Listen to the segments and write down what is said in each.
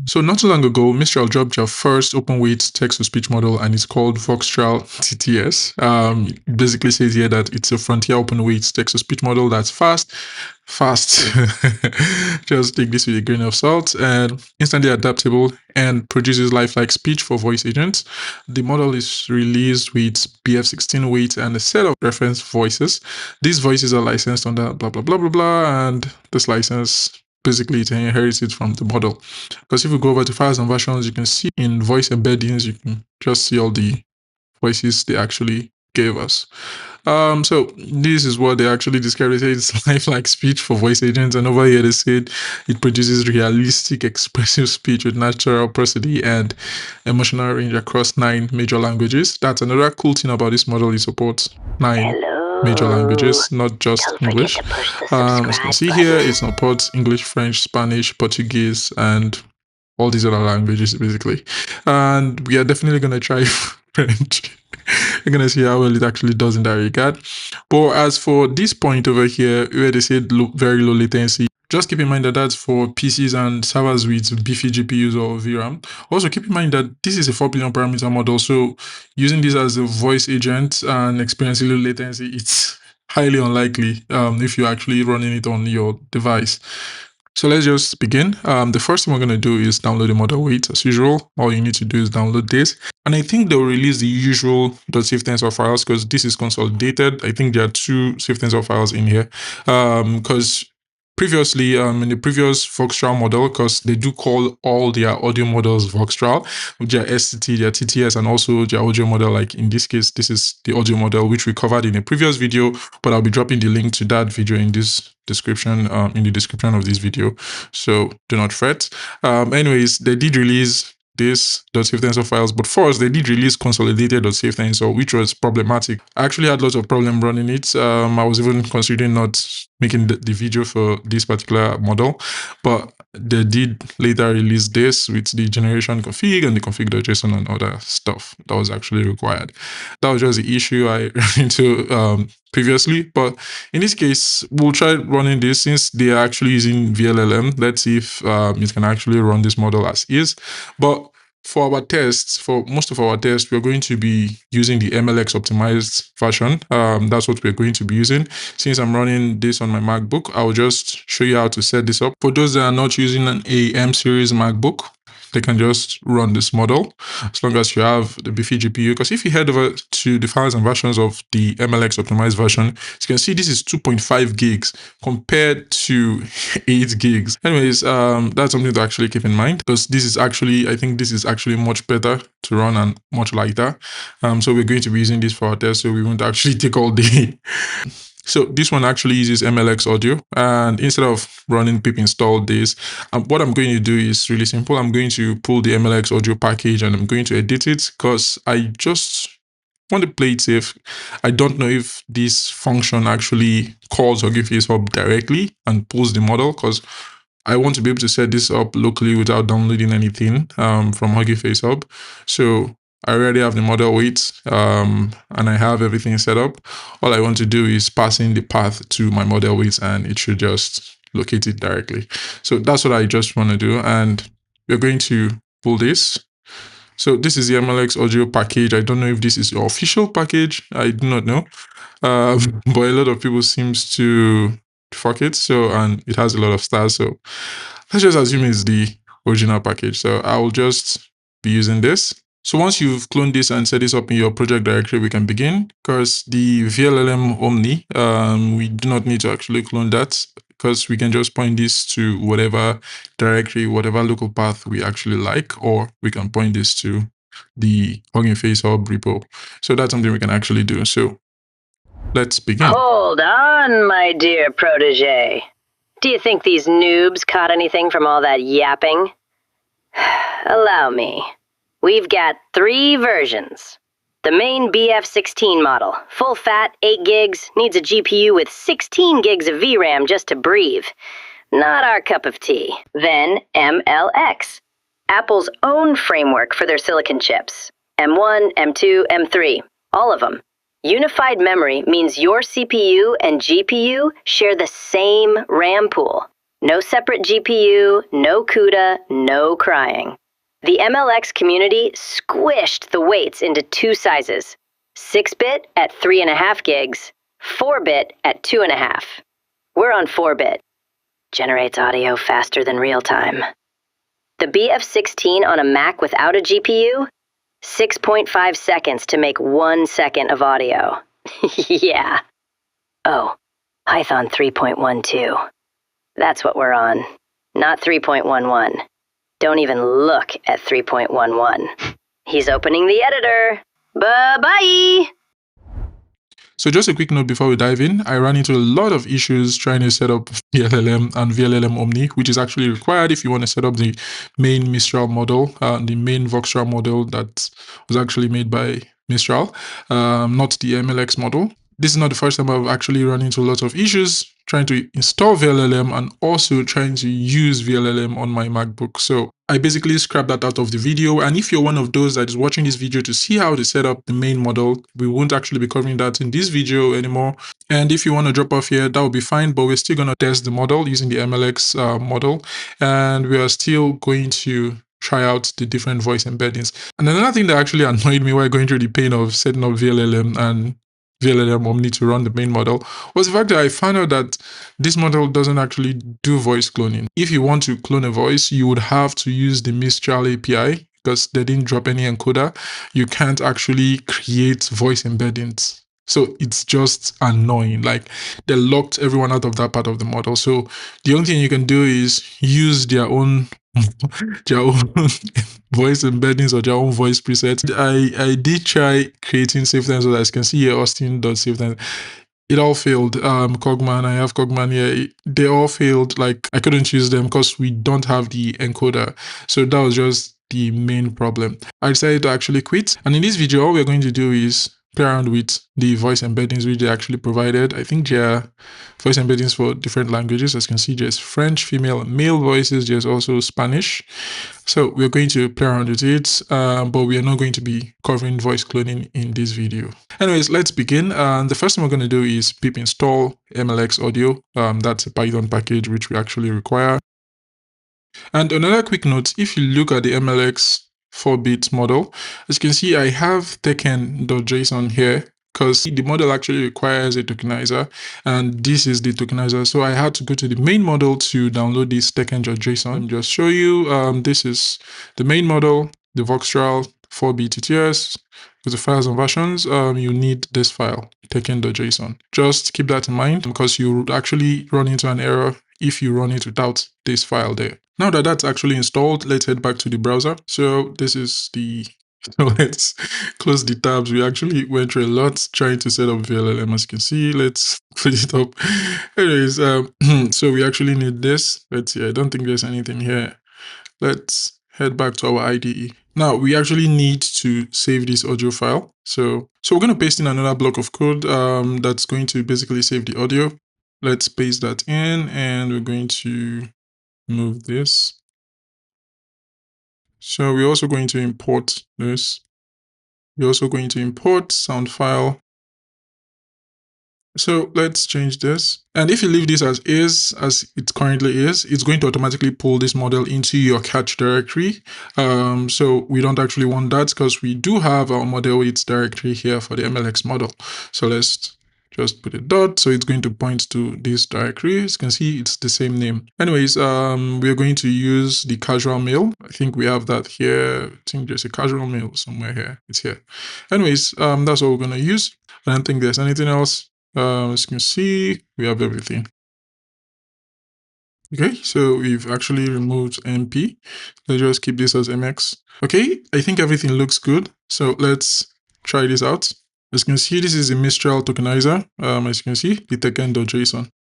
So not too long ago, Mistral dropped their first open-weight text-to-speech model, and it's called Voxtral TTS. It basically says here that it's a frontier open-weight text-to-speech model that's fast. Just take this with a grain of salt, and instantly adaptable and produces lifelike speech for voice agents. The model is released with BF16 weight and a set of reference voices. These voices are licensed under blah blah blah blah blah, and this license basically it inherits it from the model. Because if we go over to files and versions, you can see in voice embeddings, you can just see all the voices they actually gave us. So this is what they actually described. They say it's lifelike speech for voice agents, and over here they said it produces realistic, expressive speech with natural prosody and emotional range across 9 major languages. That's another cool thing about this model. It supports 9 major languages, not just English. As you can see here, it supports English, French, Spanish, Portuguese, and all these other languages basically. And we are definitely going to try French. We're going to see how well it actually does in that regard. But as for this point over here, where they said very low latency, just keep in mind that that's for PCs and servers with beefy GPUs or VRAM. Also, keep in mind that this is a 4 billion parameter model. So using this as a voice agent and experiencing low latency, it's highly unlikely if you're actually running it on your device. So let's just begin. The first thing we're going to do is download the model weight as usual. All you need to do is download this. And I think they'll release the usual .safe tensor files because this is consolidated. I think there are 2 safe tensor files in here. Because previously, in the previous Voxtral model, because they do call all their audio models Voxtral, their STT, their TTS, and also their audio model. Like in this case, this is the audio model, which we covered in a previous video, but I'll be dropping the link to that video in this description, in the description of this video. So do not fret. Anyways, they did release this .safe tensor files, but first they did release consolidated .safe tensor, which was problematic. I actually had lots of problem running it. I was even considering not making the video for this particular model, but they did later release this with the generation config and the config.json and other stuff that was actually required. That was just the issue I ran into previously, but in this case, we'll try running this since they are actually using VLLM. Let's see if it can actually run this model as is. But for our tests, for most of our tests, we're going to be using the MLX optimized version. That's what we're going to be using. Since I'm running this on my MacBook, I'll just show you how to set this up. For those that are not using an AM series MacBook, they can just run this model as long as you have the beefy GPU. Because if you head over to the files and versions of the MLX optimized version, you can see this is 2.5 gigs compared to 8 gigs. Anyways, that's something to actually keep in mind because this is actually, I think this is actually much better to run and much lighter. So we're going to be using this for our test, so we won't actually take all day. So this one actually uses mlx-audio, and instead of running pip install this, what I'm going to do is really simple. I'm going to pull the mlx-audio package and I'm going to edit it because I just want to play it safe. I don't know if this function actually calls Hugging Face Hub directly and pulls the model because I want to be able to set this up locally without downloading anything from Hugging Face Hub. So I already have the model weight and I have everything set up. All I want to do is pass in the path to my model weight and it should just locate it directly. So that's what I just want to do. And we're going to pull this. So this is the mlx-audio package. I don't know if this is your official package. I do not know. But a lot of people seems to fuck it. So, and it has a lot of stars. So let's just assume it's the original package. So I will just be using this. So once you've cloned this and set this up in your project directory, we can begin. Because the VLLM Omni, we do not need to actually clone that because we can just point this to whatever directory, whatever local path we actually like, or we can point this to the Hugging Face Hub repo. So that's something we can actually do. So let's begin. Hold on, my dear protege. Do you think these noobs caught anything from all that yapping? Allow me. We've got 3 versions. The main BF16 model, full fat, 8 gigs, needs a GPU with 16 gigs of VRAM just to breathe. Not our cup of tea. Then MLX, Apple's own framework for their silicon chips. M1, M2, M3, all of them. Unified memory means your CPU and GPU share the same RAM pool. No separate GPU, no CUDA, no crying. The MLX community squished the weights into two sizes, 6-bit at 3.5 gigs, 4-bit at 2.5. We're on 4-bit. Generates audio faster than real time. The BF16 on a Mac without a GPU? 6.5 seconds to make 1 second of audio. Yeah. Oh, Python 3.12. That's what we're on, not 3.11. Don't even look at 3.11. He's opening the editor. Bye-bye! So just a quick note before we dive in, I ran into a lot of issues trying to set up VLLM and VLLM Omni, which is actually required if you want to set up the main Mistral model, the main Voxtral model that was actually made by Mistral, not the MLX model. This is not the first time I've actually run into a lot of issues trying to install VLLM and also trying to use VLLM on my MacBook. So I basically scrapped that out of the video. And if you're one of those that is watching this video to see how to set up the main model, we won't actually be covering that in this video anymore. And if you want to drop off here, that will be fine, but we're still going to test the model using the MLX model. And we are still going to try out the different voice embeddings. And another thing that actually annoyed me while going through the pain of setting up VLLM and VLLM Omni to run the main model was the fact that I found out that this model doesn't actually do voice cloning. If you want to clone a voice, you would have to use the Mistral API because they didn't drop any encoder. You can't actually create voice embeddings. So it's just annoying. Like they locked everyone out of that part of the model. So the only thing you can do is use their own voice embeddings or their own voice presets. I did try creating save time, so as you can see here, Austin.savetime. It all failed. Cogman, I have Cogman here. They all failed. Like I couldn't choose them because we don't have the encoder. So that was just the main problem. I decided to actually quit. And in this video, all we're going to do is play around with the voice embeddings which they actually provided. I think there are voice embeddings for different languages. As you can see, there's French, female, and male voices. There's also Spanish. So we're going to play around with it, but we are not going to be covering voice cloning in this video. Anyways, let's begin. The first thing we're going to do is pip install mlx-audio. That's a Python package which we actually require. And another quick note, if you look at the MLX 4-bit model, as you can see, I have token.json here because the model actually requires a tokenizer, and this is the tokenizer. So I had to go to the main model to download this token.json. Just show you, this is the main model, the Voxtral 4-bit TTS. With the files and versions, you need this file, token.json. Just keep that in mind because you would actually run into an error if you run it without this file there. Now that that's actually installed, let's head back to the browser. So this is the, so let's close the tabs. We actually went through a lot trying to set up VLLM, as you can see. Let's close it up. Anyways, so we actually need this. Let's see, I don't think there's anything here. Let's head back to our IDE. Now we actually need to save this audio file. So we're going to paste in another block of code that's going to basically save the audio. Let's paste that in, and we're going to move this. So we're also going to import this. We're also going to import sound file. So let's change this. And if you leave this as is, as it currently is, it's going to automatically pull this model into your catch directory. So we don't actually want that because we do have our model its directory here for the MLX model. So let's just put a dot. So it's going to point to this directory. As you can see, it's the same name. Anyways, we're going to use the casual mail. I think we have that here. I think there's a casual mail somewhere here. It's here. Anyways, that's what we're going to use. I don't think there's anything else. As you can see, we have everything. Okay, so we've actually removed MP. Let's just keep this as MX. Okay, I think everything looks good. So let's try this out. As you can see, this is a Mistral tokenizer. As you can see, the token.json.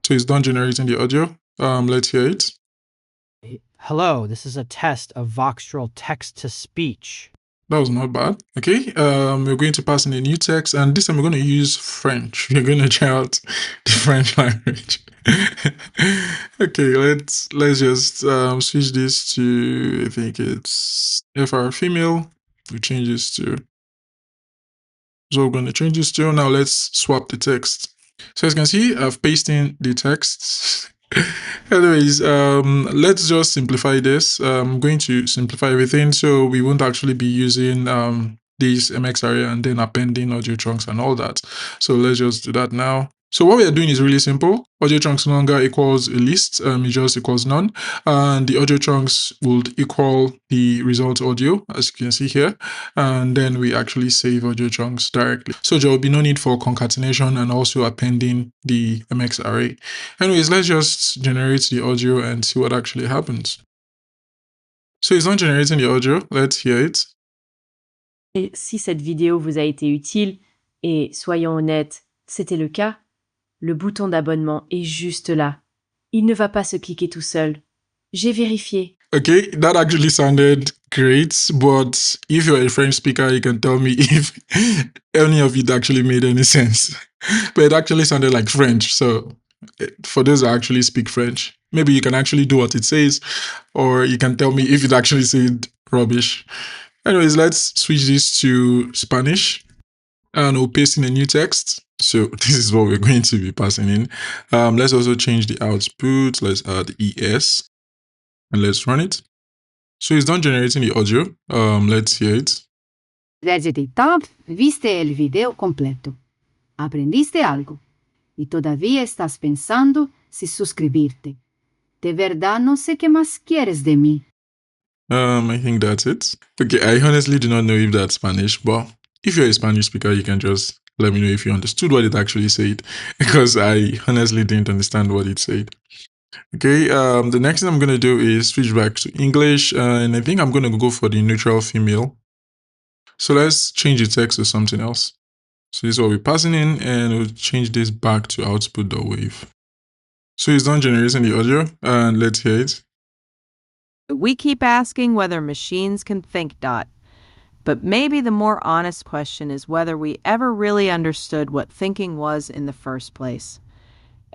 So it's done generating the audio. Let's hear it. Hello, this is a test of Voxtral text-to-speech. That was not bad. Okay, we're going to pass in a new text, and this time we're going to use French. We're going to try out the French language. Okay, let's just switch this to, I think it's FR female. We change this to, so we're going to change this to, now let's swap the text. So as you can see, I've pasted in the text. Anyways, let's just simplify this. I'm going to simplify everything so we won't actually be using this MX area and then appending audio chunks and all that. So let's just do that now. So what we are doing is really simple. Audio chunks no longer equals a list, it just equals none. And the audio chunks would equal the result audio, as you can see here. And then we actually save audio chunks directly. So there will be no need for concatenation and also appending the MX array. Anyways, let's just generate the audio and see what actually happens. So it's not generating the audio. Let's hear it. Et si cette vidéo vous a été utile, et soyons honnêtes, c'était le cas, le bouton d'abonnement est juste là. Il ne va pas se cliquer tout seul. J'ai vérifié. Okay, that actually sounded great, but if you're a French speaker, you can tell me if any of it actually made any sense. But it actually sounded like French, so for those that actually speak French, maybe you can actually do what it says, or you can tell me if it actually said rubbish. Anyways, let's switch this to Spanish, and we'll paste in a new text. So this is what we're going to be passing in. Let's also change the output. Let's add ES, and let's run it. So it's done generating the audio. Let's hear it. Leggibilità, viste el video completo. Aprendiste algo. Y todavía estás pensando si suscribirte. De verdad no sé qué más quieres de mí. I think that's it. Okay, I honestly do not know if that's Spanish, but if you're a Spanish speaker, you can just let me know if you understood what it actually said, because I honestly didn't understand what it said. Okay, the next thing I'm going to do is switch back to English, and I think I'm going to go for the neutral female. So let's change the text to something else. So this is what we're passing in, and we'll change this back to output.wave. So it's done generating the audio, and let's hear it. We keep asking whether machines can think, but maybe the more honest question is whether we ever really understood what thinking was in the first place.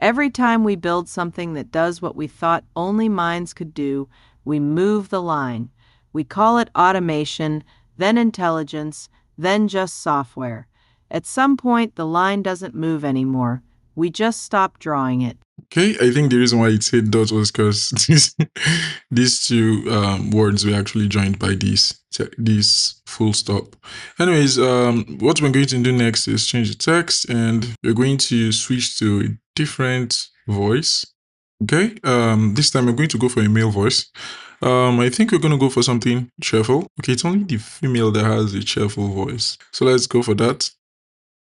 Every time we build something that does what we thought only minds could do, we move the line. We call it automation, then intelligence, then just software. At some point, the line doesn't move anymore. We just stop drawing it. Okay, I think the reason why it said dot was because these two words were actually joined by this full stop. Anyways, what we're going to do next is change the text, and we're going to switch to a different voice. Okay, this time I'm going to go for a male voice. I think we're going to go for something cheerful. Okay, it's only the female that has a cheerful voice. So let's go for that.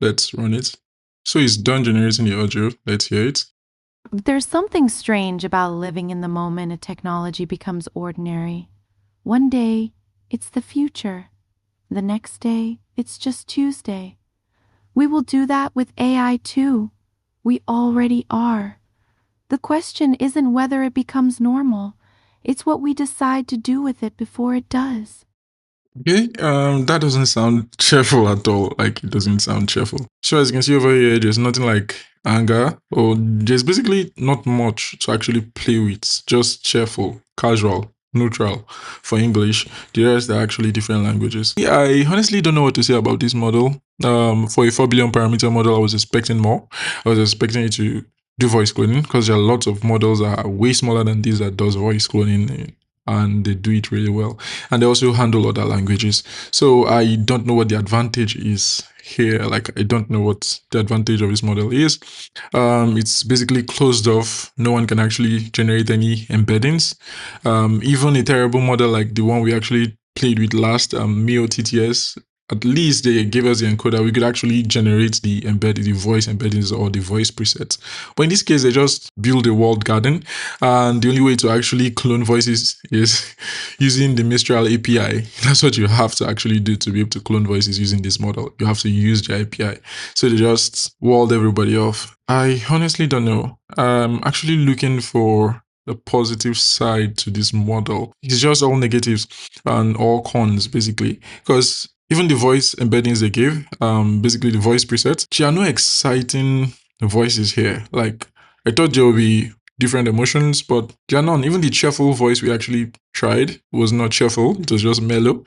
Let's run it. So it's done generating the audio. Let's hear it. There's something strange about living in the moment a technology becomes ordinary. One day, it's the future. The next day, it's just Tuesday. We will do that with AI too. We already are. The question isn't whether it becomes normal. It's what we decide to do with it before it does. Okay, that doesn't sound cheerful at all. Like, it doesn't sound cheerful. So as you can see over here, there's nothing like anger, or there's basically not much to actually play with. Just cheerful, casual, neutral for English. The rest are actually different languages. I honestly don't know what to say about this model. For a 4 billion parameter model, I was expecting more. I was expecting it to do voice cloning, because there are lots of models that are way smaller than this that does voice cloning, and they do it really well, and they also handle other languages. So I don't know what the advantage is here. Like, I don't know what the advantage of this model is. It's basically closed off. No one can actually generate any embeddings. Even a terrible model like the one we actually played with last, Mistral TTS, at least they gave us the encoder. We could actually generate the voice embeddings or the voice presets. But in this case, they just build a walled garden, and the only way to actually clone voices is using the Mistral API. That's what you have to actually do to be able to clone voices using this model. You have to use the API. So they just walled everybody off. I honestly don't know. I'm actually looking for the positive side to this model. It's just all negatives and all cons, basically, because even the voice embeddings they give, basically the voice presets, there are no exciting voices here. Like, I thought there would be different emotions, but they're none. Even the cheerful voice we actually tried was not cheerful, it was just mellow.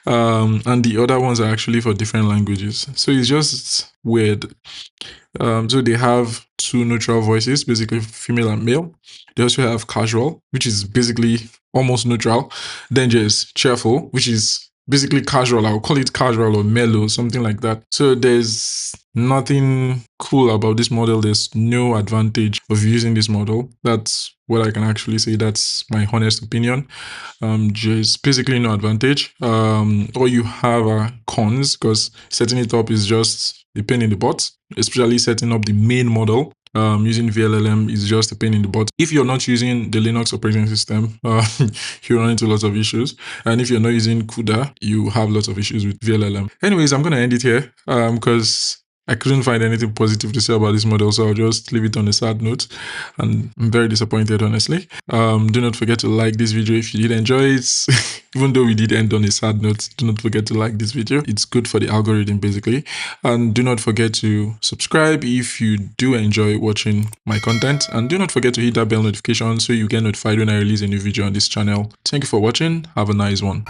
And the other ones are actually for different languages. So it's just weird. So they have two neutral voices, basically female and male. They also have casual, which is basically almost neutral. Then there's cheerful, which is basically casual. I'll call it casual or mellow, something like that. So there's nothing cool about this model. There's no advantage of using this model. That's what I can actually say. That's my honest opinion. There's basically no advantage. All you have are cons, because setting it up is just a pain in the butt, especially setting up the main model. Using VLLM is just a pain in the butt. If you're not using the Linux operating system, you run into lots of issues. And if you're not using CUDA, you have lots of issues with VLLM. Anyways, I'm going to end it here because I couldn't find anything positive to say about this model, so I'll just leave it on a sad note. And I'm very disappointed, honestly. Do not forget to like this video if you did enjoy it. Even though we did end on a sad note, do not forget to like this video. It's good for the algorithm, basically. And do not forget to subscribe if you do enjoy watching my content. And do not forget to hit that bell notification so you get notified when I release a new video on this channel. Thank you for watching. Have a nice one.